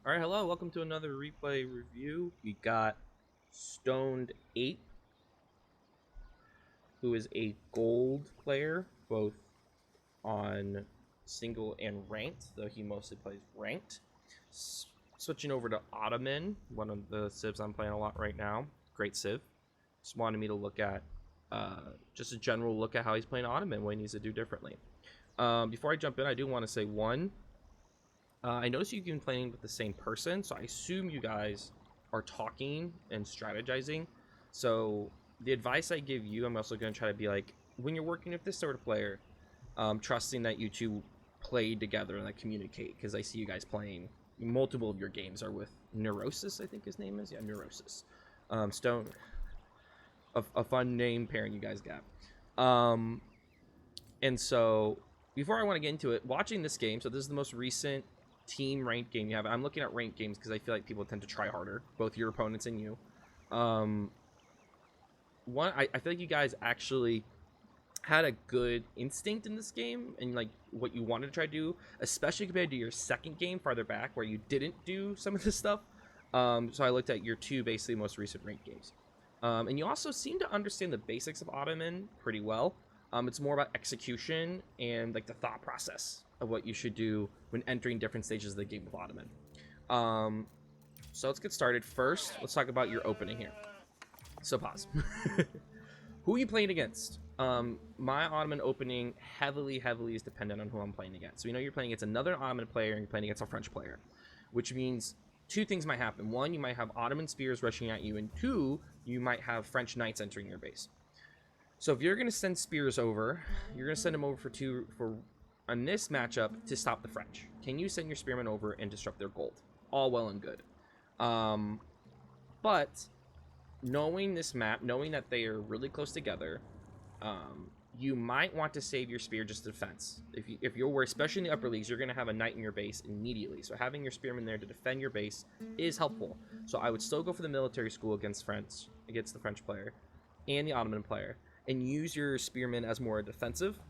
Alright, hello, welcome to another replay review. We got Stoned Ape, who is a gold player, both on single and ranked, though he mostly plays ranked. Switching over to Ottoman, one of the civs I'm playing a lot right now. Great civ. Just wanted me to look at, just a general look at how he's playing Ottoman, what he needs to do differently. Before I jump in, I do want to say I noticed you've been playing with the same person, so I assume you guys are talking and strategizing. So the advice I give you, I'm also going to try to be like, when you're working with this sort of player, trusting that you two play together and like communicate, because I see you guys playing. Multiple of your games are with Neurosis, I think his name is. Yeah, Neurosis. Stone, a fun name pairing you guys got. And so before I want to get into it, watching this game, so this is the most recent team ranked game you have. I'm looking at ranked games because I feel like people tend to try harder, both your opponents and you. I feel like you guys actually had a good instinct in this game and like what you wanted to try to do, especially compared to your second game farther back where you didn't do some of this stuff. So I looked at your two basically most recent ranked games. And you also seem to understand the basics of Ottoman pretty well. It's more about execution and like the thought process of what you should do when entering different stages of the game with Ottoman. So let's get started. First, let's talk about your opening here. So pause. Who are you playing against? My Ottoman opening heavily is dependent on who I'm playing against. So you know you're playing against another Ottoman player and you're playing against a French player, which means two things might happen. One, you might have Ottoman spears rushing at you, and two, you might have French knights entering your base. So if you're going to send spears over, you're going to send them over on this matchup to stop the French. Can you send your spearmen over and disrupt their gold? All well and good. But knowing this map, knowing that they are really close together, you might want to save your spear just defense. If you're worried, especially in the upper leagues, you're going to have a knight in your base immediately. So having your spearmen there to defend your base is helpful. So I would still go for the military school against the French player and the Ottoman player, and use your spearmen as more defensive.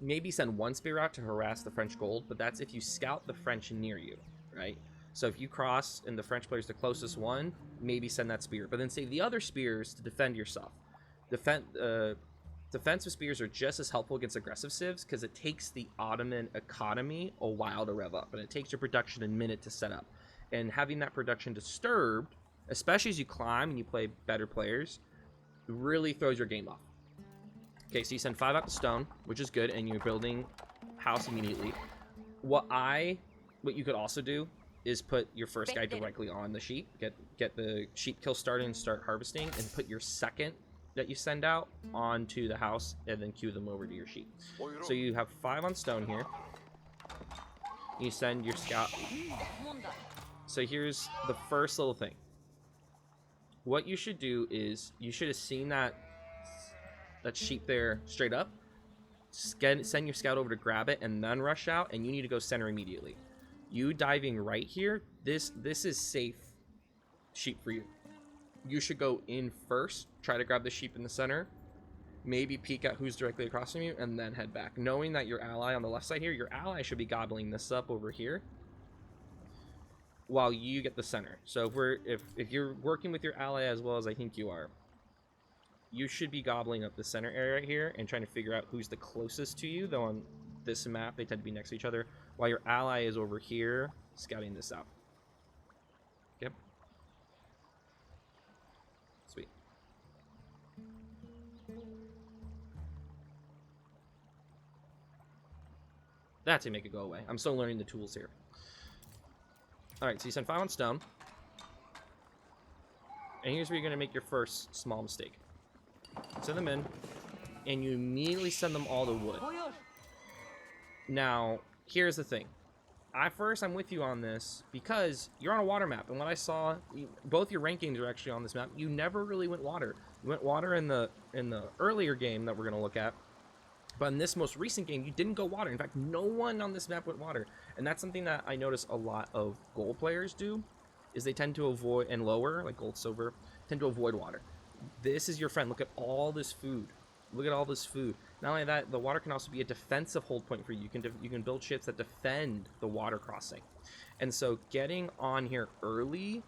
Maybe send one spear out to harass the French gold, but that's if you scout the French near you, right? So if you cross and the French player's the closest one, maybe send that spear, but then save the other spears to defend yourself. Defensive spears are just as helpful against aggressive civs because it takes the Ottoman economy a while to rev up, and it takes your production a minute to set up. And having that production disturbed, especially as you climb and you play better players, really throws your game off. Okay, so you send 5 out to stone, which is good, and you're building house immediately. What you could also do is put your first guy directly on the sheep, get the sheep kill started and start harvesting, and put your second that you send out onto the house, and then queue them over to your sheep. So you have 5 on stone here. You send your scout. So here's the first little thing. What you should do is you should have seen that sheep there straight up. Send your scout over to grab it and then rush out, and you need to go center immediately. You diving right here, this is safe sheep for you. You should go in first, try to grab the sheep in the center, maybe peek at who's directly across from you, and then head back, knowing that your ally on the left side here, your ally should be gobbling this up over here while you get the center. So if you're working with your ally as well as I think you are, you should be gobbling up the center area right here and trying to figure out who's the closest to you, though on this map they tend to be next to each other, while your ally is over here scouting this out. Okay. Sweet. That's how you make it go away. I'm still learning the tools here. Alright, so you send 5 on stone. And here's where you're going to make your first small mistake. Send them in, and you immediately send them all to wood. Now, here's the thing. I'm with you on this because you're on a water map, and what I saw, both your rankings are actually on this map. You never really went water. You went water in the earlier game that we're going to look at, but in this most recent game, you didn't go water. In fact, no one on this map went water, and that's something that I notice a lot of gold players do, is they tend to avoid, and lower, like gold, silver, tend to avoid water. This is your friend. Look at all this food. Look at all this food. Not only that, the water can also be a defensive hold point for you. You can build ships that defend the water crossing. And so getting on here early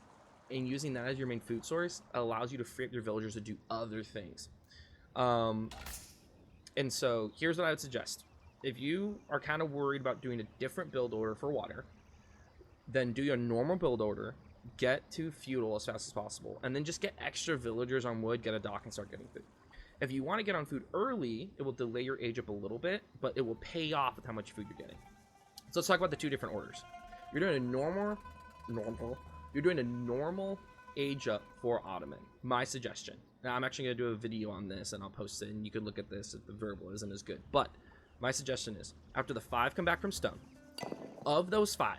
and using that as your main food source allows you to free up your villagers to do other things. And so here's what I would suggest. If you are kind of worried about doing a different build order for water, then do your normal build order, get to feudal as fast as possible, and then just get extra villagers on wood, get a dock, and start getting food. If you want to get on food early, it will delay your age up a little bit, but it will pay off with how much food you're getting. So let's talk about the two different orders. You're doing a normal age up for Ottoman. My suggestion. Now, I'm actually going to do a video on this, and I'll post it, and you can look at this if the verbal isn't as good. But my suggestion is, after the 5 come back from stone, of those 5,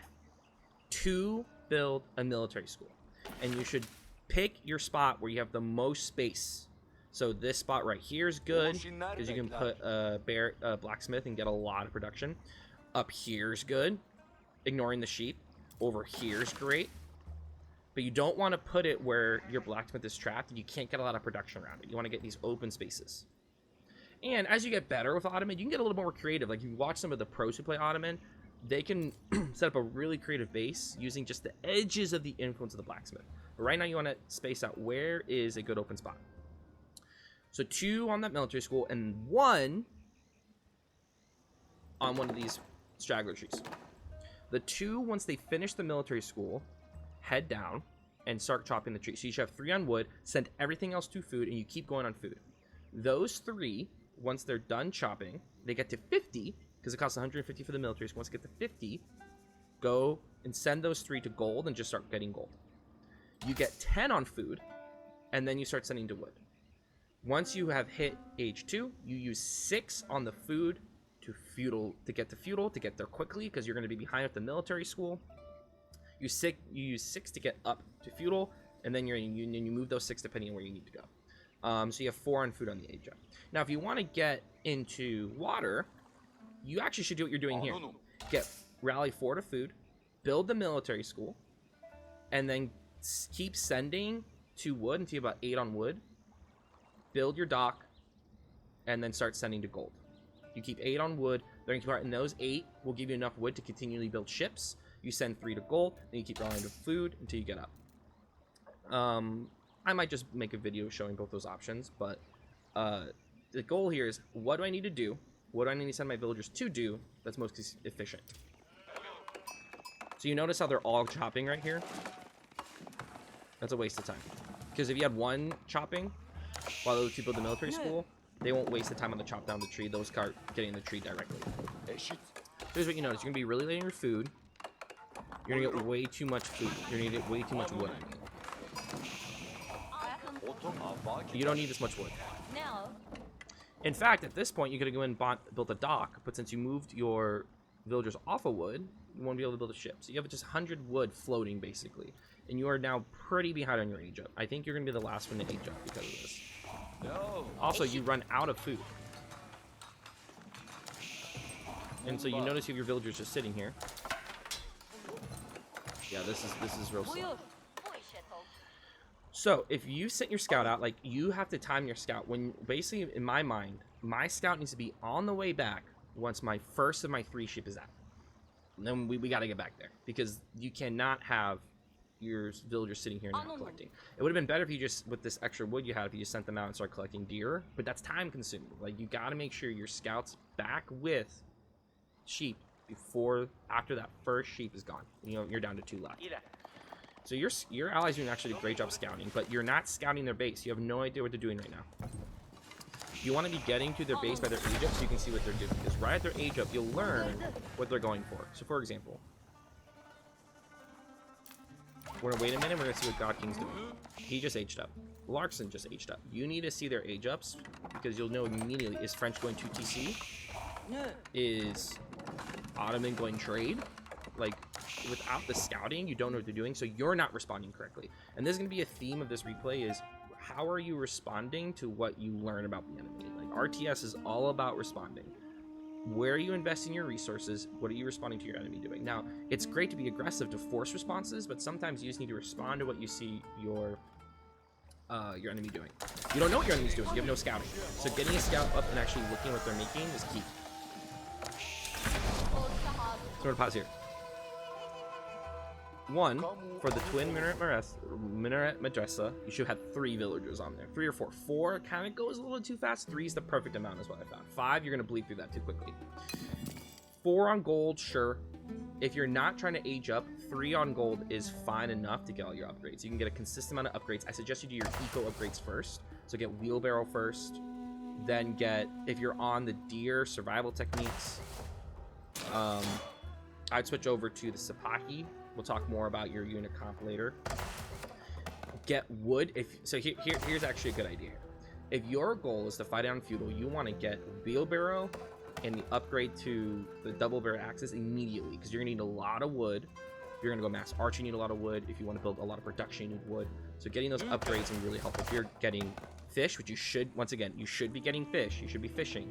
2 build a military school. And you should pick your spot where you have the most space. So this spot right here is good, because you can put a blacksmith and get a lot of production. Up here is good, ignoring the sheep. Over here is great. But you don't want to put it where your blacksmith is trapped and you can't get a lot of production around it. You want to get these open spaces. And as you get better with Ottoman, you can get a little more creative. Like, if you watch some of the pros who play Ottoman, they can set up a really creative base using just the edges of the influence of the blacksmith. But right now you want to space out where is a good open spot. So 2 on that military school and 1 on one of these straggler trees. The 2, once they finish the military school, head down and start chopping the tree. So you should have 3 on wood, send everything else to food, and you keep going on food. Those 3, once they're done chopping, they get to 50, because it costs 150 for the military school. Once they get to 50, go and send those 3 to gold and just start getting gold. You get 10 on food, and then you start sending to wood. Once you have hit age 2, you use 6 on the food to get there quickly, because you're going to be behind at the military school. You use 6 to get up to feudal, and then you move those 6 depending on where you need to go. So you have 4 on food on the age up. Now, if you want to get into water, you actually should do what you're doing here. Get rally 4 to food, build the military school, and then keep sending to wood until you have about 8 on wood. Build your dock, and then start sending to gold. You keep 8 on wood, and those 8 will give you enough wood to continually build ships. You send 3 to gold, and you keep rallying to food until you get up. I might just make a video showing both those options, but the goal here is, what do I need to do? What do I need to send my villagers to do that's most efficient? So you notice how they're all chopping right here? That's a waste of time. Because if you had 1 chopping, while those 2 build the military school, they won't waste the time on the chop down the tree. Those start getting the tree directly. Here's what you notice. You're going to be really late on your food. You're going to get way too much food. You're going to get way too much wood. You don't need this much wood. In fact, at this point, you could have go in and built a dock, but since you moved your villagers off of wood, you won't be able to build a ship. So you have just 100 wood floating, basically. And you are now pretty behind on your age up. I think you're going to be the last one to age up because of this. No. Also, you run out of food. And so you notice you have your villagers just sitting here. Yeah, this is real slow. So if you sent your scout out, like, you have to time your scout. When basically, in my mind, my scout needs to be on the way back once my first of my 3 sheep is out. And then we got to get back there, because you cannot have your villagers sitting here and not collecting. It would have been better if you just, with this extra wood you had, if you just sent them out and start collecting deer, but that's time consuming. Like, you got to make sure your scout's back with sheep after that first sheep is gone. You know, you're down to 2 left. So your allies are doing actually a great job scouting, but you're not scouting their base. You have no idea what they're doing right now. You want to be getting to their base by their age up so you can see what they're doing, because right at their age up, you'll learn what they're going for. So, for example, we're going to wait a minute. We're going to see what God King's doing. He just aged up. Larkson just aged up. You need to see their age ups, because you'll know immediately, is French going to TC? Is Ottoman going trade? Like, without the scouting, you don't know what they're doing, so you're not responding correctly. And this is going to be a theme of this replay, is how are you responding to what you learn about the enemy? Like, RTS is all about responding. Where are you investing your resources? What are you responding to your enemy doing? Now, it's great to be aggressive to force responses, but sometimes you just need to respond to what you see your your enemy doing. You don't know what your enemy's doing. You have no scouting. So getting a scout up and actually looking what they're making is key. So I'm gonna pause here. One, for the twin minaret madrasa, you should have 3 villagers on there. 3 or 4. 4 kind of goes a little too fast. 3 is the perfect amount is what I found. 5, you're gonna bleed through that too quickly. 4 on gold, sure. If you're not trying to age up, 3 on gold is fine enough to get all your upgrades. You can get a consistent amount of upgrades. I suggest you do your eco upgrades first. So get wheelbarrow first, then get, if you're on the deer survival techniques, I'd switch over to the Sapaki. We'll talk more about your unit comp later. Get wood. Here's actually a good idea. If your goal is to fight on feudal, you want to get wheelbarrow and the upgrade to the double barrel axes immediately, because you're gonna need a lot of wood. If you're gonna go mass archer, you need a lot of wood. If you want to build a lot of production, you need wood. So getting those upgrades is really helpful. If you're getting fish, which you should, once again, you should be getting fish. You should be fishing.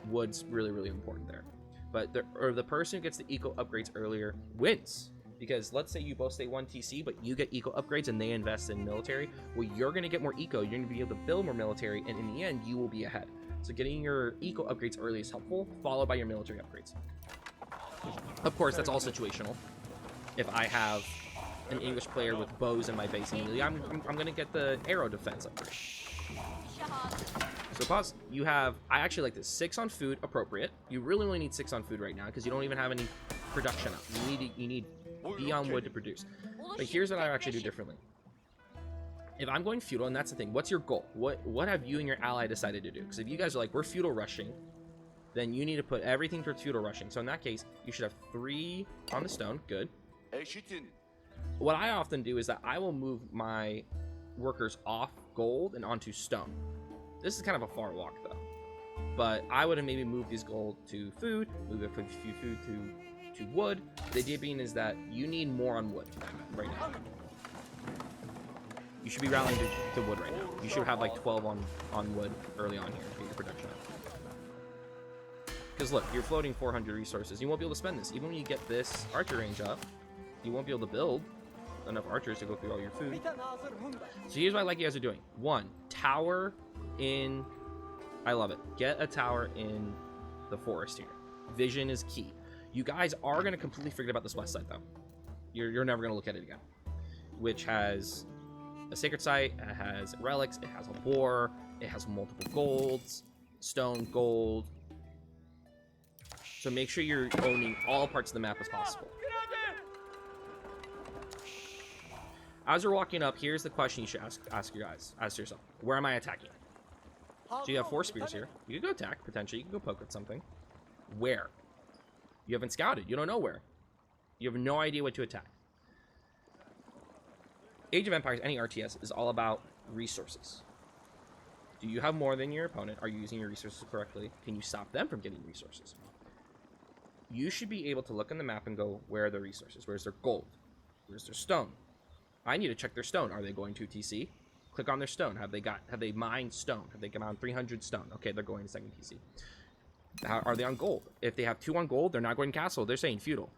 Wood's really, really important there. But the person who gets the eco upgrades earlier wins. Because let's say you both stay 1 TC, but you get eco upgrades and they invest in military. Well, you're going to get more eco. You're going to be able to build more military. And in the end, you will be ahead. So getting your eco upgrades early is helpful, followed by your military upgrades. Of course, that's all situational. If I have an English player with bows in my base immediately, I'm going to get the arrow defense upgrade. So pause. You have, I actually like this, 6 on food, appropriate. You really only need 6 on food right now because you don't even have any production up. You need beyond wood to produce. But here's what I actually do differently. If I'm going feudal, and that's the thing, what's your goal? What have you and your ally decided to do? Because if you guys are like, we're feudal rushing, then you need to put everything towards feudal rushing. So in that case, you should have 3 on the stone. Good. What I often do is that I will move my workers off gold and onto stone. This is kind of a far walk though, but I would have maybe moved these gold to food, move it from food to wood. The idea being is that you need more on wood right now. You should be rallying to wood right now. You should have like 12 on wood early on here to get your production up. Because look, you're floating 400 resources. You won't be able to spend this. Even when you get this archer range up, you won't be able to build enough archers to go through all your food. So here's what I like you guys are doing. 1, tower in, I love it. Get a tower in the forest here. Vision is key. You guys are going to completely forget about this west side though. You're never going to look at it again. Which has a sacred site, it has relics, it has a war, it has multiple golds, stone, gold. So make sure you're owning all parts of the map as possible. As you're walking up, here's the question you should ask yourself. Where am I attacking? So you have 4 spears here. You could go attack, potentially. You can go poke at something. Where? You haven't scouted. You don't know where. You have no idea what to attack. Age of Empires, any RTS, is all about resources. Do you have more than your opponent? Are you using your resources correctly? Can you stop them from getting resources? You should be able to look on the map and go, where are their resources? Where's their gold? Where's their stone? I need to check their stone. Are they going to TC? Click on their stone. Have they mined stone? Have they come on 300 stone? Okay, they're going to second TC. Are they on gold? If they have 2 on gold, they're not going castle. They're saying feudal.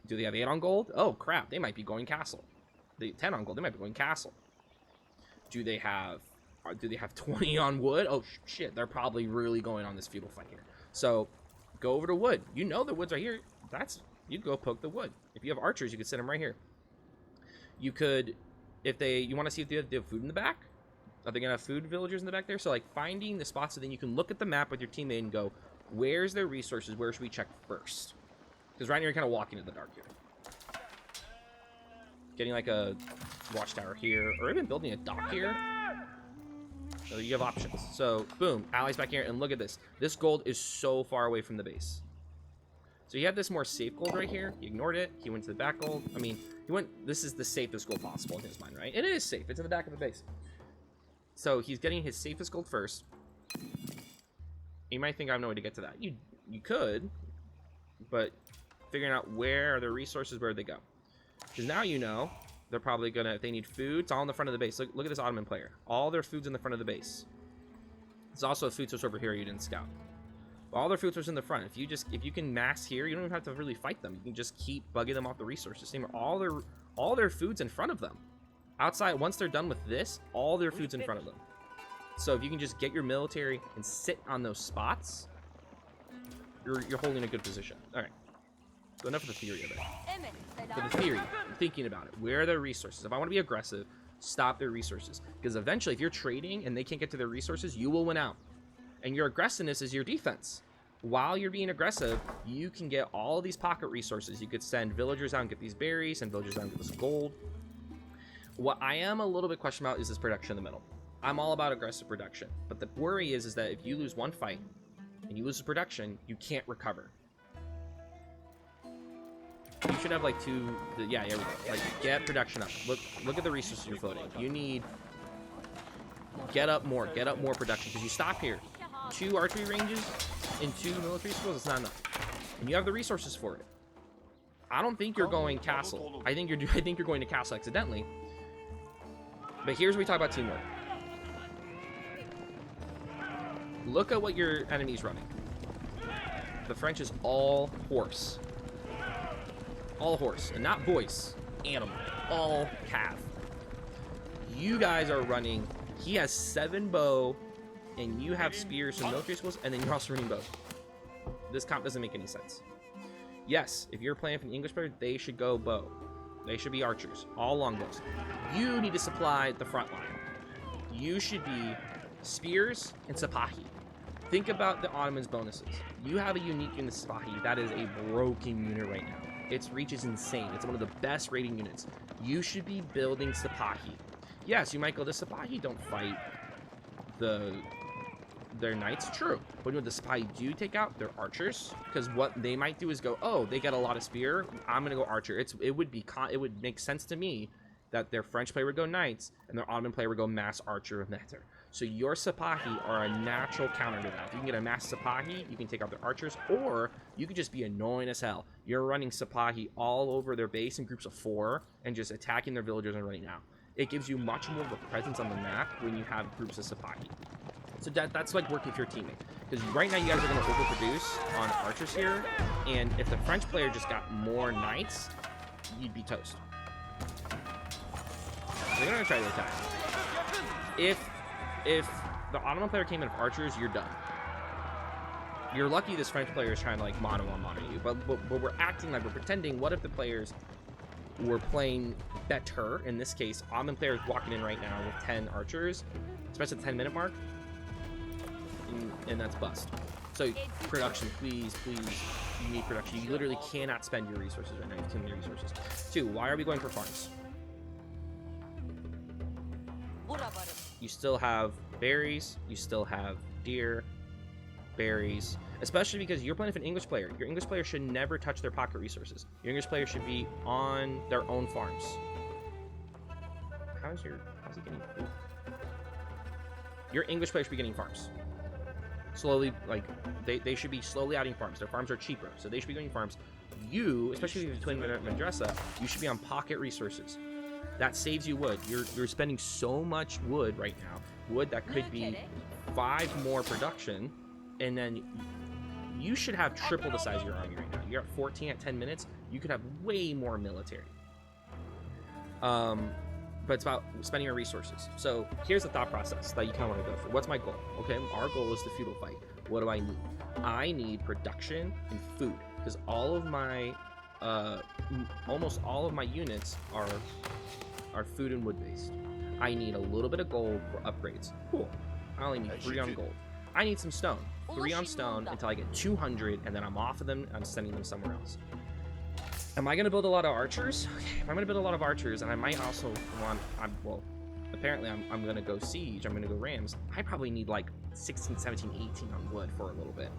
Do they have 8 on gold? Oh crap, they might be going castle. 10 on gold, they might be going castle. Do they have 20 on wood? Oh shit, they're probably really going on this feudal fight here. So go over to wood. You know the wood's right here. You go poke the wood. If you have archers, you could send them right here. You could, you want to see if they have food in the back. Are they gonna have food villagers in the back there? So like finding the spots, so then you can look at the map with your teammate and go, where's their resources? Where should we check first? Because right now you're kind of walking in the dark here. Getting like a watchtower here, or even building a dock here. So you have options. So boom, allies back here, and look at this. This gold is so far away from the base. So you have this more safe gold right here. He ignored it. He went to the back gold. I mean, this is the safest gold possible in his mind, right? It is safe. It's in the back of the base. So he's getting his safest gold first. You might think I have no way to get to that. You could, but figuring out where are their resources, where they go. Because now you know they're probably gonna, if they need food, it's all in the front of the base. Look at this Ottoman player. All their food's in the front of the base. There's also a food source over here you didn't scout. All their food source in the front. If you can mass here, you don't even have to really fight them. You can just keep bugging them off the resources. Same, all their food's in front of them. Outside, once they're done with this, all their food's in front of them. So if you can just get your military and sit on those spots, you're holding a good position. All right. So enough of the theory of it. For the theory, thinking about it, where are their resources? If I want to be aggressive, stop their resources. Because eventually, if you're trading and they can't get to their resources, you will win out. And your aggressiveness is your defense. While you're being aggressive, you can get all of these pocket resources. You could send villagers out and get these berries, and villagers out and get this gold. What I am a little bit questioned about is this production in the middle. I'm all about aggressive production, but the worry is that if you lose one fight and you lose the production, you can't recover. You should have like yeah, here we go. Like, get production up. Look at the resources you're floating. You need get up more production, because you stop here. 2 archery ranges and 2 military schools, it's not enough. And you have the resources for it. I don't think you're going castle. I think you're going to castle accidentally. But here's where we talk about teamwork. Look at what your enemy's running. The French is all horse. All horse, and not voice, animal, all calf. You guys are running, he has 7 bow, and you have spears and military schools, and then you're also running bows. This comp doesn't make any sense. Yes, if you're playing for an English player, they should go bow. They should be archers, all longbows. You need to supply the front line. You should be spears and Sipahi. Think about the Ottomans' bonuses. You have a unique unit Sipahi that is a broken unit right now. Its reach is insane. It's one of the best rating units. You should be building Sipahi. Yes, you might go, the Sipahi don't fight their knights. True. But what the Sipahi do take out, they're archers. Because what they might do is go, oh, they got a lot of spear, I'm going to go archer. It would make sense to me that their French player would go knights and their Ottoman player would go mass archer of Nectar. So your Sipahi are a natural counter to that. If you can get a mass Sipahi, you can take out their archers, or you could just be annoying as hell. You're running Sipahi all over their base in groups of 4 and just attacking their villagers and running out. It gives you much more of a presence on the map when you have groups of Sipahi. So that's like working with your teaming. Because right now you guys are going to overproduce on archers here, and if the French player just got more knights, you'd be toast. They're going to try to attack. If the Ottoman player came in with archers, you're done. You're lucky this French player is trying to like mono you, but we're acting like we're pretending. What if the players were playing better? In this case, Ottoman player is walking in right now with 10 archers, especially at the 10-minute mark, and that's bust. So production, please, you need production. You literally cannot spend your resources right now. You have too many resources. 2, why are we going for farms? You still have berries, you still have deer, berries, especially because you're playing with an English player. Your English player should never touch their pocket resources. Your English player should be on their own farms. How's he getting food? Your English player should be getting farms. Slowly, like, they should be slowly adding farms. Their farms are cheaper, so they should be getting farms. You, especially if you're twin madrasa, you should be on pocket resources. That saves you wood. You're spending so much wood right now. Wood that could be 5 more production, and then you should have triple the size of your army right now. You're at 14 at 10 minutes. You could have way more military. But it's about spending your resources. So here's the thought process that you kind of want to go for. What's my goal? Okay, our goal is the feudal fight. What do I need? I need production and food, because all of my almost all of my units are food and wood based. I need a little bit of gold for upgrades. Cool. I only need 3 on gold. I need some stone. 3 on stone until I get 200, and then I'm off of them. I'm sending them somewhere else. Am I going to build a lot of archers? Okay, if I'm going to build a lot of archers, and I might also want, well, apparently I'm going to go siege. I'm going to go rams. I probably need like 16, 17, 18 on wood for a little bit.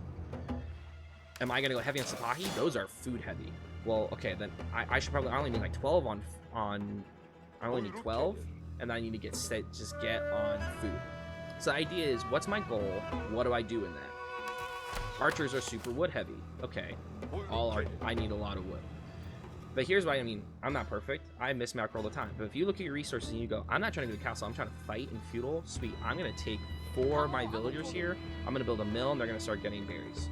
Am I going to go heavy on Sipahi? Those are food heavy. Well, okay, then I should probably, I only need like 12 on I only need 12, and then I need to just get on food. So the idea is, what's my goal? What do I do in that? Archers are super wood heavy. Okay, I need a lot of wood. But here's what I mean. I'm not perfect. I miss macro all the time. But if you look at your resources and you go, I'm not trying to go to castle, I'm trying to fight in feudal, sweet. I'm going to take 4 of my villagers here. I'm going to build a mill, and they're going to start getting berries.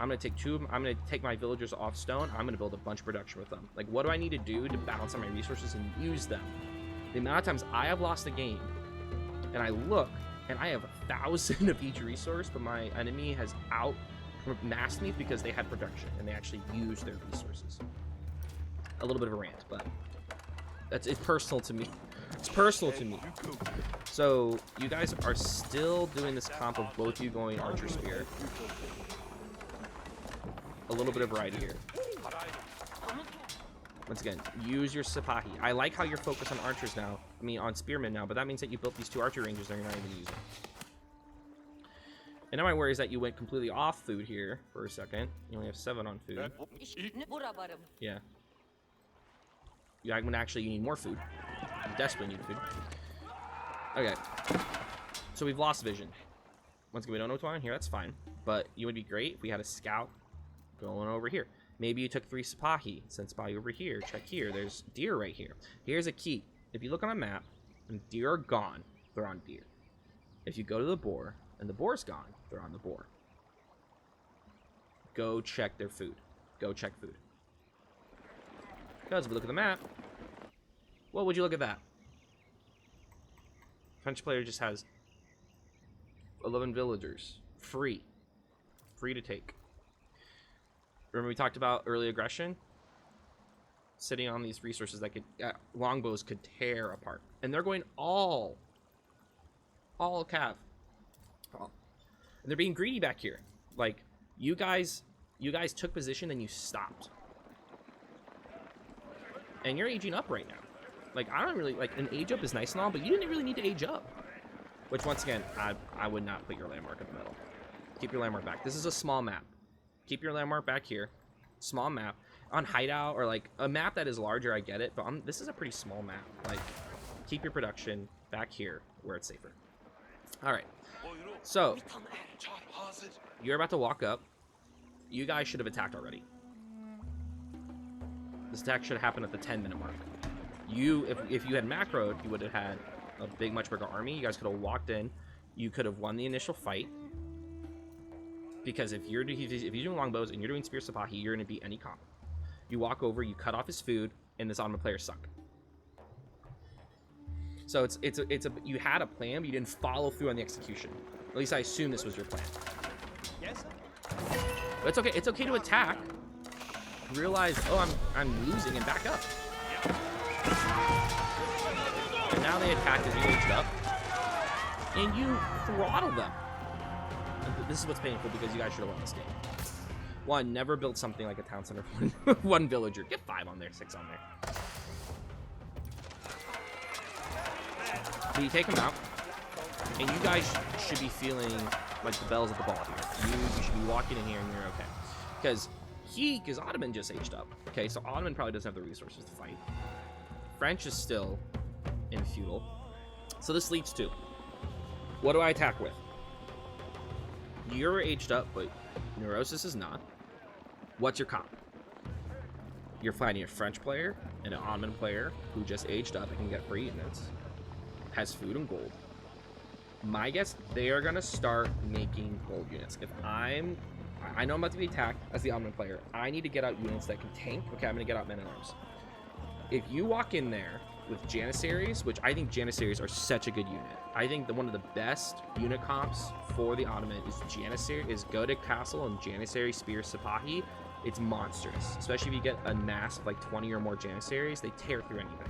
I'm going to take 2 of them. I'm going to take my villagers off stone. I'm going to build a bunch of production with them. Like, what do I need to do to balance out my resources and use them? The amount of times I have lost a game, and I look, and I have 1,000 of each resource, but my enemy has outmassed me because they had production, and they actually used their resources. A little bit of a rant, but it's personal to me. It's personal to me. So you guys are still doing this comp of both you going archer spear. A little bit of variety here. Once again, use your Sipahi. I like how you're focused on archers now. I mean, on spearmen now, but that means that you built these 2 archer ranges that you're not even using. And now my worry is that you went completely off food here for a second. You only have 7 on food. Yeah. When actually you need more food. You desperately need food. Okay. So we've lost vision. Once again, we don't know what's going on here. That's fine. But it would be great if we had a scout going over here. Maybe you took 3 Sipahi. Sent Sipahi over here. Check here. There's deer right here. Here's a key. If you look on a map, and deer are gone, they're on deer. If you go to the boar, and the boar's gone, they're on the boar. Go check their food. Go check food. Because if we look at the map, well, would you look at that? French player just has 11 villagers. Free. Free to take. Remember we talked about early aggression? Sitting on these resources that could, longbows could tear apart. And they're going all cav. And they're being greedy back here. Like, you guys took position and you stopped. And you're aging up right now. Like, I don't really, like, an age up is nice and all, but you didn't really need to age up. Which, once again, I would not put your landmark in the middle. Keep your landmark back. This is a small map. Keep your landmark back here. Small map. On hideout, or, like, a map that is larger, I get it, but this is a pretty small map. Like, keep your production back here where it's safer. Alright. So, you're about to walk up. You guys should have attacked already. This attack should have happened at the 10-minute mark. If you had macroed, you would have had a much bigger army. You guys could have walked in. You could have won the initial fight. Because if you're doing longbows and you're doing spear Sipahi, you're going to beat any comp. You walk over, you cut off his food, and this Ottoman player suck. So you had a plan, but you didn't follow through on the execution. At least I assume this was your plan. Yes, sir. But it's okay. It's okay to attack. Realize, oh, I'm losing, and back up. And now they attacked as you aged up, and you throttle them. And this is what's painful because you guys should have won this game. 1, never build something like a town center for 1 villager. Get 5 on there, 6 on there. So you take them out, and you guys should be feeling like the bells of the ball here. You should be walking in here and you're okay. Because Ottoman just aged up. Okay, so Ottoman probably doesn't have the resources to fight. French is still in feudal. So this leads to, what do I attack with? You're aged up, but Neurosis is not. What's your comp? You're fighting a French player and an Ottoman player who just aged up and can get free units. Has food and gold. My guess, they are gonna start making gold units. I know I'm about to be attacked as the Ottoman player. I need to get out units that can tank. Okay, I'm gonna get out men at arms. If you walk in there with Janissaries, which I think Janissaries are such a good unit. I think one of the best unit comps for the Ottoman is Janissary, is go to castle and Janissary spear Sipahi. It's monstrous, especially if you get a mass of like 20 or more Janissaries. They tear through anything.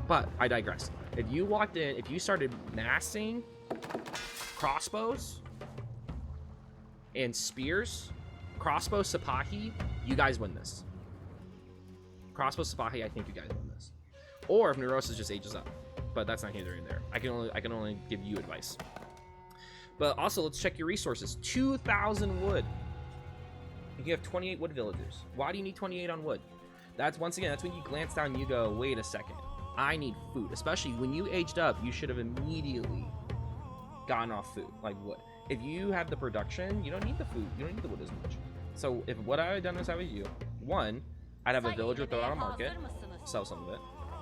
But I digress. If you walked in, if you started massing crossbows and spears, crossbow Sipahi, you guys win this. Crossbow Sipahi, I think you guys win this. Or if Neurosis just ages up, but that's not here or there. I can only give you advice. But also, let's check your resources. 2,000 wood. You have 28 wood villagers. Why do you need 28 on wood? That's, once again, that's when you glance down and you go, wait a second. I need food. Especially when you aged up, you should have immediately gotten off food, like wood. If you have the production, you don't need the food. You don't need the wood as much. So if what I had done is I was you, 1, I'd have a villager throw it on a market, sell some of it.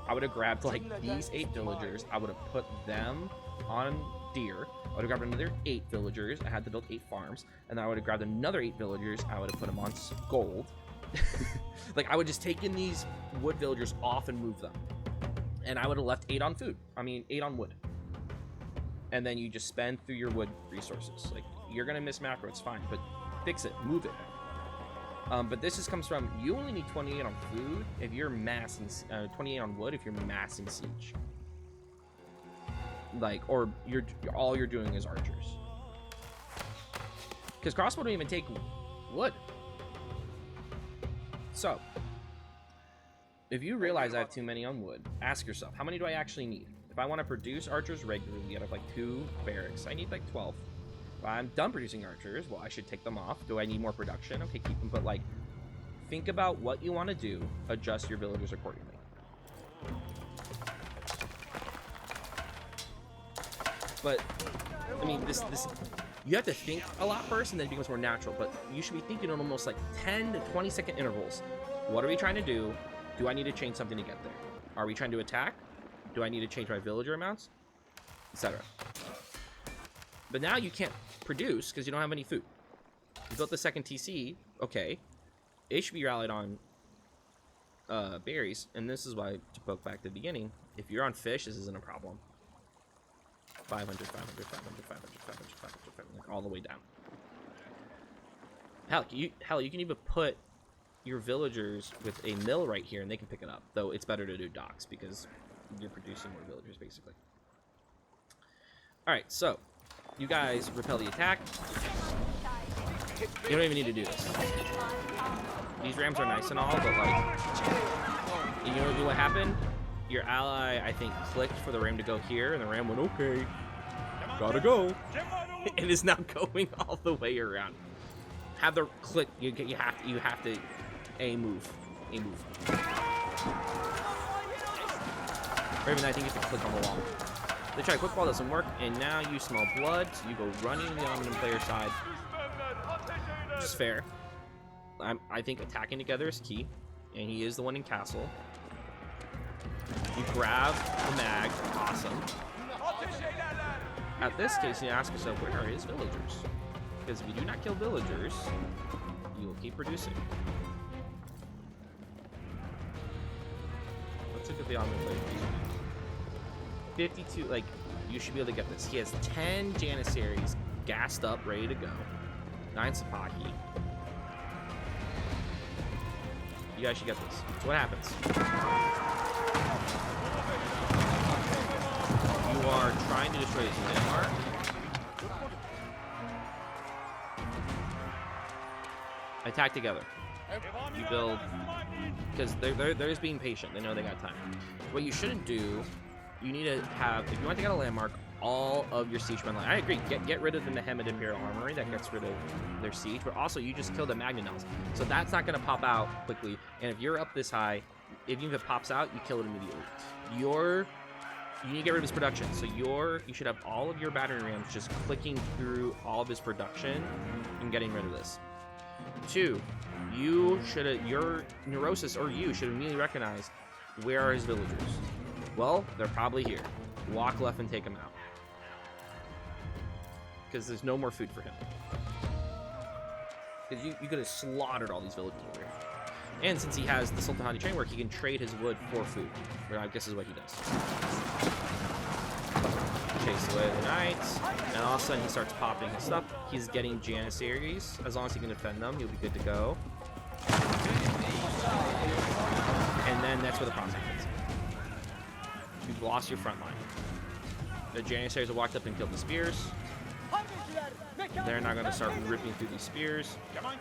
I would have grabbed like these 8 villagers. I would have put them on deer. I would have grabbed another 8 villagers. I had to build 8 farms. And then I would have grabbed another 8 villagers. I would have put them on gold. Like, I would just take in these wood villagers off and move them. And I would have left 8 on food. I mean, 8 on wood. And then you just spend through your wood resources. Like, you're going to miss macro. It's fine. But fix it. Move it. But this just comes from, you only need 28 on food if you're massing, 28 on wood if you're massing siege. Like, or all you're doing is archers. Because crossbow don't even take wood. So, if you realize I have too many on wood, ask yourself, how many do I actually need? If I want to produce archers regularly out of like 2 barracks, I need like 12. If I'm done producing archers, well, I should take them off. Do I need more production? Okay, keep them. But like, think about what you want to do. Adjust your villagers accordingly. But, I mean, this you have to think a lot first, and then it becomes more natural. But you should be thinking in almost like 10 to 20 second intervals. What are we trying to do? Do I need to change something to get there? Are we trying to attack? Do I need to change my villager amounts? Etc. But now you can't produce because you don't have any food. You built the second TC. Okay. It should be rallied on berries. And this is why, to poke back to the beginning, if you're on fish, this isn't a problem. 500, 500, 500, 500, 500, 500, 500, like all the way down. Hell, you can even put your villagers with a mill right here and they can pick it up. Though it's better to do docks because you're producing more villagers, basically. Alright, so you guys repel the attack. You don't even need to do this. These rams are nice and all, but like, you know what happened? Your ally, I think, clicked for the ram to go here, and the ram went, okay, gotta go. It is now going all the way around. Have the click. You have to a move. Or even I think you have to click on the wall. They try quick ball, doesn't work, and now you smell blood, so you go running on the Ottoman player side. Which is fair. I think attacking together is key, and he is the one in castle. You grab the mag, awesome. At this case, you ask yourself, where are his villagers? Because if you do not kill villagers, you will keep producing. Let's look at the Ottoman player. 52, like, you should be able to get this. He has 10 Janissaries gassed up, ready to go. 9 Sapaki. You guys should get this. So what happens? You are trying to destroy his landmark. Attack together. You build, because they're just being patient. They know they got time. What you shouldn't do, you need to have, if you want to get a landmark, all of your siege men. I agree. Get rid of the Nehemid Imperial Armory. That gets rid of their siege. But also, you just kill the Magninels. So that's not going to pop out quickly. And if you're up this high, even if it pops out, you kill it immediately. You need to get rid of his production. So you should have all of your battering rams just clicking through all of his production and getting rid of this. 2, your Neurosis or you should immediately recognize, where are his villagers? Well, they're probably here. Walk left and take them out. Because there's no more food for him. Because you could have slaughtered all these villagers over here. And since he has the Sultanati train work, he can trade his wood for food. Which I guess is what he does. Chase away the knights. And all of a sudden he starts popping his stuff. He's getting Janissaries. As long as he can defend them, he'll be good to go. And then that's where the problem is. You've lost your front line. The Janissaries have walked up and killed the spears. They're not going to start ripping through these spears.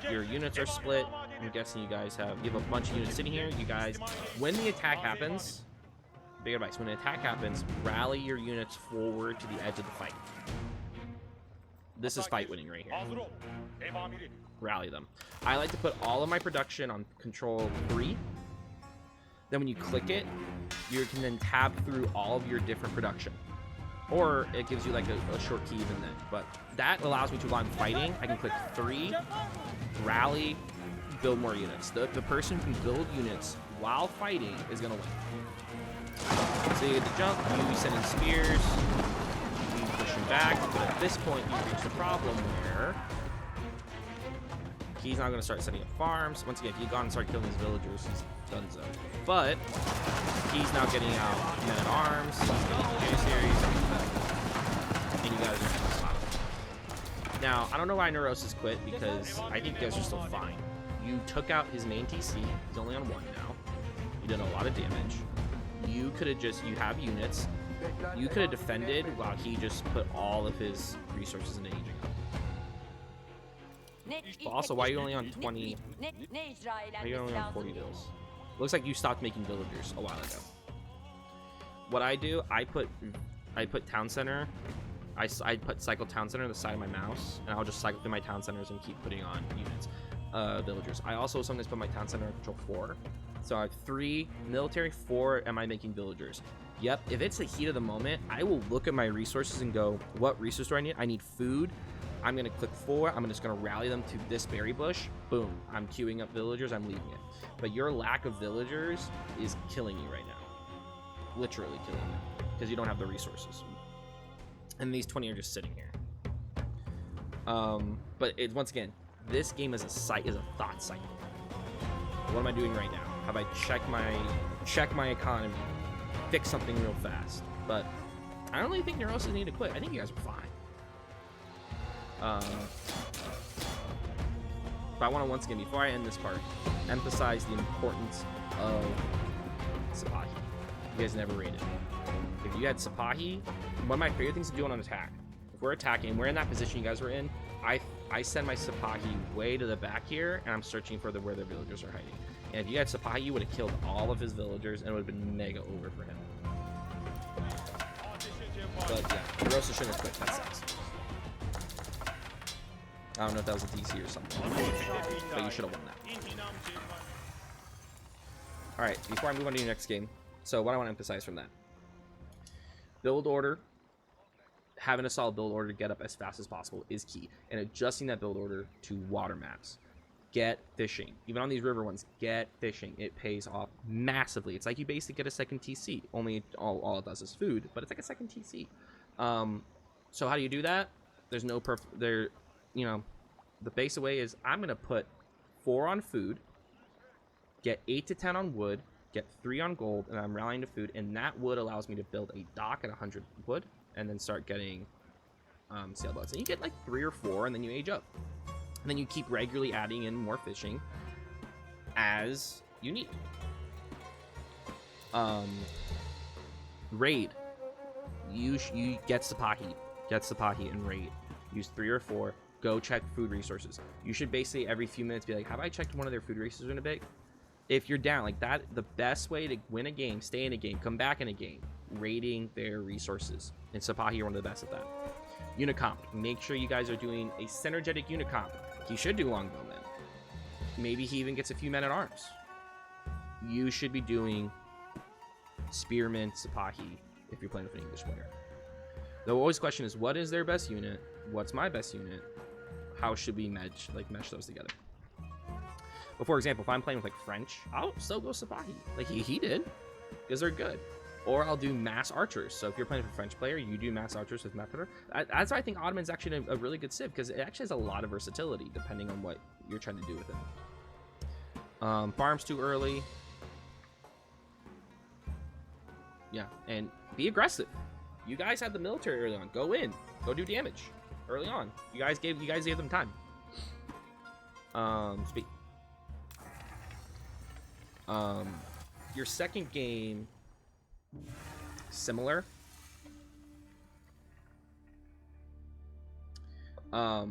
Your units are split. I'm guessing you have a bunch of units sitting here. You guys, when the attack happens, big advice, when an attack happens, rally your units forward to the edge of the fight. This is fight winning right here. Rally them. I like to put all of my production on control 3. Then when you click it, you can then tab through all of your different production. Or it gives you like a short key even then. But that allows me to, while I'm fighting, I can click 3, rally, build more units. The person who can build units while fighting is going to win. So you get the jump, you send in spears, you push him back. But at this point, you reach the problem where he's not going to start setting up farms. Once again, if he's gone and start killing his villagers, he's done so. But He's now getting out men at arms. He's getting J-Series. And you guys are gonna stop him. Now, I don't know why Neurosis quit, because I think you guys are still fine. You took out his main TC. He's only on 1 now. You did a lot of damage. You could have just, you have units. You could have defended while he just put all of his resources into aging up. But also, why are you only on 20? Why are you only on 40 bills? Looks like you stopped making villagers a while ago. What I do, I put town center. I put cycle town center on the side of my mouse, and I'll just cycle through my town centers and keep putting on units, villagers. I also sometimes put my town center on control 4. So I have 3 military, 4 am I making villagers. Yep, if it's the heat of the moment, I will look at my resources and go, what resource do I need? I need food. I'm going to click 4. I'm just going to rally them to this berry bush. Boom. I'm queuing up villagers. I'm leaving it. But your lack of villagers is killing you right now. Literally killing you. Because you don't have the resources. And these 20 are just sitting here. But once again, this game is a thought cycle. What am I doing right now? Have I checked my economy, fix something real fast? But I don't really think Neurosis need to quit. I think you guys are fine. But I want to once again, before I end this part, emphasize the importance of Sipahi. You guys never rated it. If you had Sipahi, one of my favorite things to do on an attack, if we're attacking, we're in that position you guys were in, I send my Sipahi way to the back here, and I'm searching for where the villagers are hiding. And if you had Sipahi, you would have killed all of his villagers, and it would have been mega over for him. But yeah, Neurosis shouldn't have quit. That sucks. I don't know if that was a DC or something, but you should have won that. Alright, before I move on to your next game, so what I want to emphasize from that. Build order, having a solid build order to get up as fast as possible is key. And adjusting that build order to water maps. Get fishing. Even on these river ones, get fishing. It pays off massively. It's like you basically get a second TC. Only all it does is food, but it's like a second TC. So how do you do that? There's no perfect... You know, the basic way is I'm going to put 4 on food, get 8 to 10 on wood, get 3 on gold, and I'm rallying to food, and that wood allows me to build a dock at 100 wood, and then start getting sailboats. And you get like 3 or 4, and then you age up. And then you keep regularly adding in more fishing as you need. Raid. You get Sipahi. Get Sipahi and raid. Use 3 or 4. Go check food resources. You should basically every few minutes be like, have I checked one of their food resources in a bit? If you're down like that, the best way to win a game, stay in a game, come back in a game, raiding their resources. And Sipahi are one of the best at that. Unicomp. Make sure you guys are doing a synergetic unicomp. He should do longbowmen. Maybe he even gets a few men at arms. You should be doing spearmen, Sipahi, if you're playing with an English player. The always question is, what is their best unit? What's my best unit? How should we mesh those together? But for example, if I'm playing with like French, I'll still go Sipahi. Like he did, because they're good. Or I'll do mass archers. So if you're playing with a French player, you do mass archers with Methoder. That's why I think Ottoman's actually a really good civ, because it actually has a lot of versatility depending on what you're trying to do with it. Farms too early. Yeah, and be aggressive. You guys had the military early on. Go in. Go do damage early on. You guys gave them time. Speak. Your second game, similar. I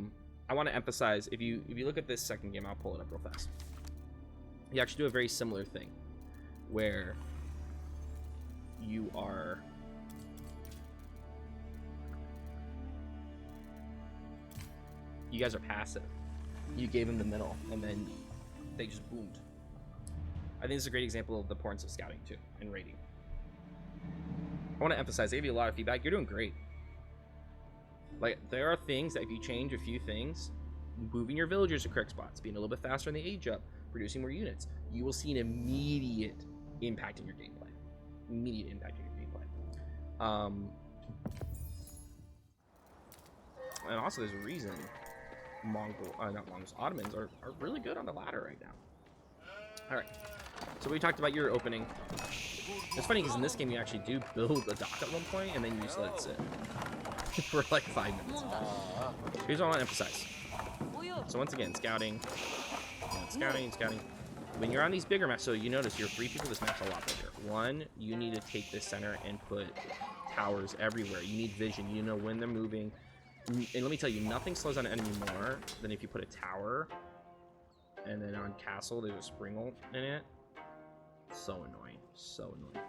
want to emphasize, if you look at this second game, I'll pull it up real fast. You actually do a very similar thing, where you guys are passive. You gave them the middle, and then they just boomed. I think this is a great example of the importance of scouting too and raiding. I want to emphasize, I gave you a lot of feedback. You're doing great. Like, there are things that if you change a few things, moving your villagers to correct spots, being a little bit faster in the age up, producing more units, you will see an immediate impact in your gameplay. Immediate impact in your gameplay. And also, there's a reason Ottomans are really good on the ladder right now. All right. So we talked about your opening. It's funny because in this game you actually do build a dock at one point and then you just let it sit for like 5 minutes. Here's what I want to emphasize. So once again, scouting, scouting. When you're on these bigger maps, so you notice your 3 people, this map's a lot bigger. 1, you need to take this center and put towers everywhere. You need vision. You know when they're moving. And let me tell you, nothing slows down an enemy more than if you put a tower and then on castle there's a spring ult in it. So annoying. So annoying.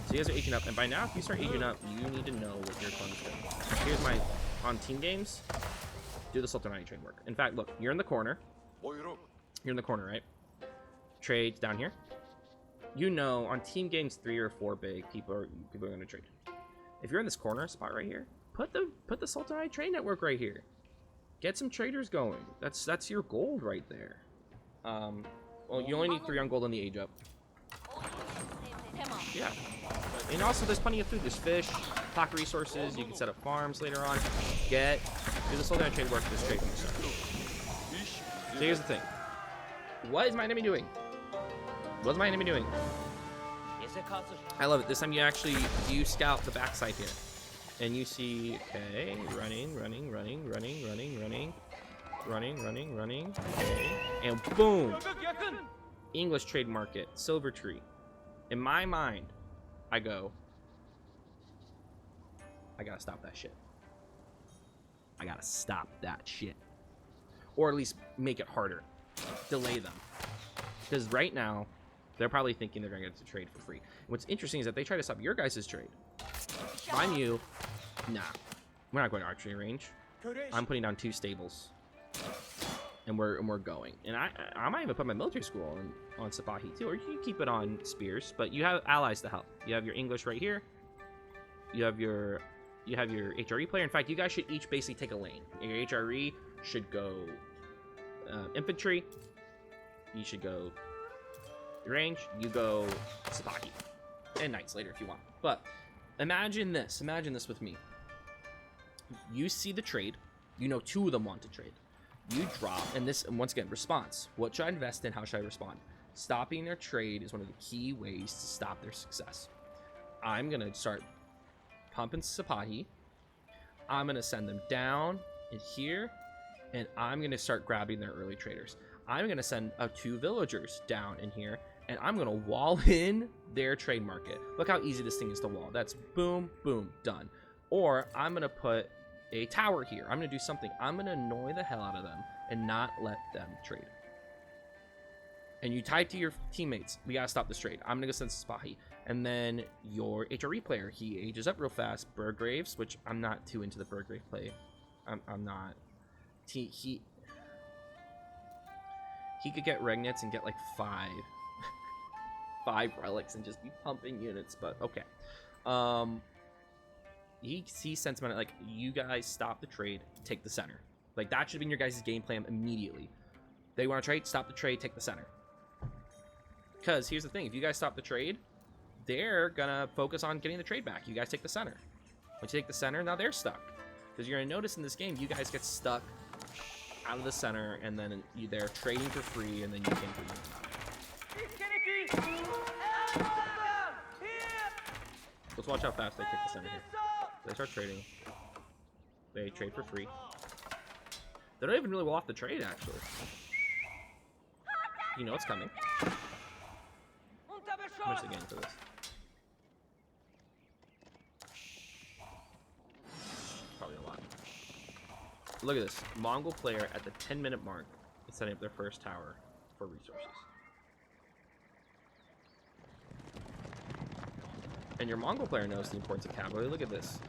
So you guys are aging up, and by now if you start aging up, you need to know what your opponent's doing. Here's my, on team games, do the Sultan trade work. In fact, look, you're in the corner. You're in the corner, right? Trades down here. You know, on team games 3 or 4 big, people are going to trade. If you're in this corner spot right here, put the Sultan trade network right here. Get some traders going. That's your gold right there. Well, you only need 3 on gold on the age up. Yeah. And also, there's plenty of food. There's fish, pocket resources. You can set up farms later on. Do the Sultan trade work. This trade from the start. So here's the thing. What is my enemy doing? What's my enemy doing? I love it. This time you scout the backside here. And you see, okay, running. Okay, and boom! English trade market, silver tree. In my mind, I gotta stop that shit. I gotta stop that shit. Or at least make it harder. Delay them. Because right now, they're probably thinking they're gonna get to trade for free. And what's interesting is that they try to stop your guys' trade. If I'm you, nah. We're not going to archery range. I'm putting down 2 stables. And we're going. And I might even put my military school on Sipahi too. Or you can keep it on spears, but you have allies to help. You have your English right here. You have your HRE player. In fact, you guys should each basically take a lane. Your HRE should go infantry. You should go range. You go Sipahi. And knights later if you want. But imagine this with me. You see the trade. You know 2 of them want to trade. You drop, and once again, response. What should I invest in? How should I respond? Stopping their trade is one of the key ways to stop their success. I'm going to start pumping Sipahi. I'm going to send them down in here, and I'm going to start grabbing their early traders. I'm going to send 2 villagers down in here, and I'm going to wall in their trade market. Look how easy this thing is to wall. That's boom, boom, done. Or I'm going to put a tower here. I'm going to do something. I'm going to annoy the hell out of them and not let them trade. And you type to your teammates, we got to stop this trade. I'm going to go send Sipahi. And then your HRE player, he ages up real fast. Burgraves, which I'm not too into the Burgrave play. I'm not. He could get Regnets and get like 5 relics and just be pumping units, but okay. He sentiment like, you guys stop the trade, take the center. Like, that should have been your guys' game plan immediately. They want to trade, stop the trade, take the center. Because here's the thing, if you guys stop the trade, they're gonna focus on getting the trade back. You guys take the center. Once you take the center, now they're stuck. Because you're gonna notice in this game, you guys get stuck out of the center, and then they're trading for free, and then you can't do anything about it. Let's watch how fast they take the center here. They start trading. They trade for free. They don't even really well off the trade, actually. You know it's coming. How much are they getting for this? Probably a lot. Look at this. Mongol player at the 10-minute mark is setting up their first tower for resources. And your Mongol player knows the importance of cavalry. Look at this.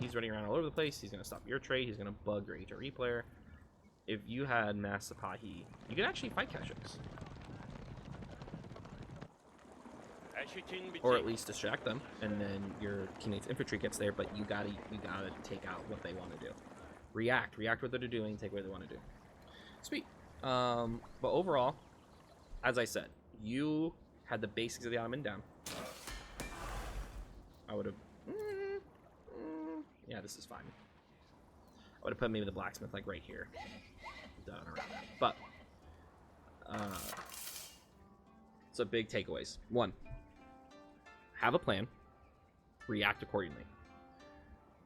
He's running around all over the place. He's going to stop your trade. He's going to bug your HRE player. If you had mass Sipahi, you could actually fight Keshiks. Or at least distract them, and then your teammates' infantry gets there, but you gotta take out what they want to do. React what they're doing, take what they want to do. Sweet. But overall, as I said, you had the basics of the Ottoman down. I would have... yeah, this is fine. I would have put maybe the blacksmith like right here. Done around that. But So big takeaways. 1, have a plan, react accordingly.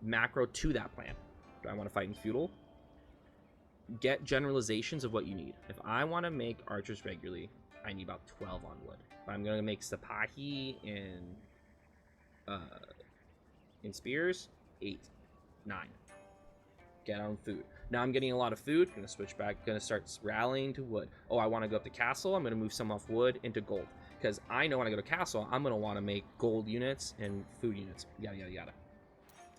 Macro to that plan. Do I want to fight in feudal? Get generalizations of what you need. If I want to make archers regularly, I need about 12 on wood. If I'm going to make Sipahi and spears, 8, 9. Get on food. Now I'm getting a lot of food. Gonna switch back. Gonna start rallying to wood. Oh, I want to go up to castle. I'm gonna move some off wood into gold because I know when I go to castle, I'm gonna want to make gold units and food units. Yada yada yada.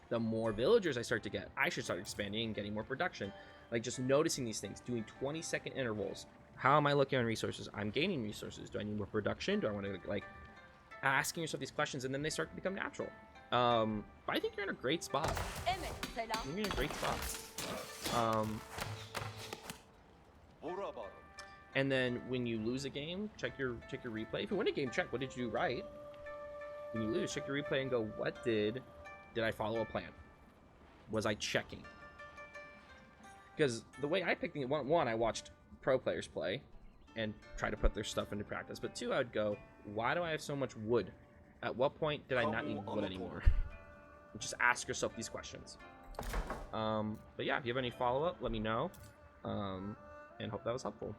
The more villagers I start to get, I should start expanding and getting more production. Like just noticing these things, doing 20-second intervals. How am I looking on resources? I'm gaining resources. Do I need more production? Do I want to like asking yourself these questions, and then they start to become natural. But I think you're in a great spot. You're in a great spot. And then when you lose a game, check your replay. If you win a game, check what did you do right. When you lose, check your replay and go, what did I follow a plan? Was I checking? Because the way I picked things, one, I watched pro players play and try to put their stuff into practice. But 2, I would go, why do I have so much wood? At what point did I not need wood anymore? Just ask yourself these questions. But yeah, if you have any follow-up, let me know. And hope that was helpful.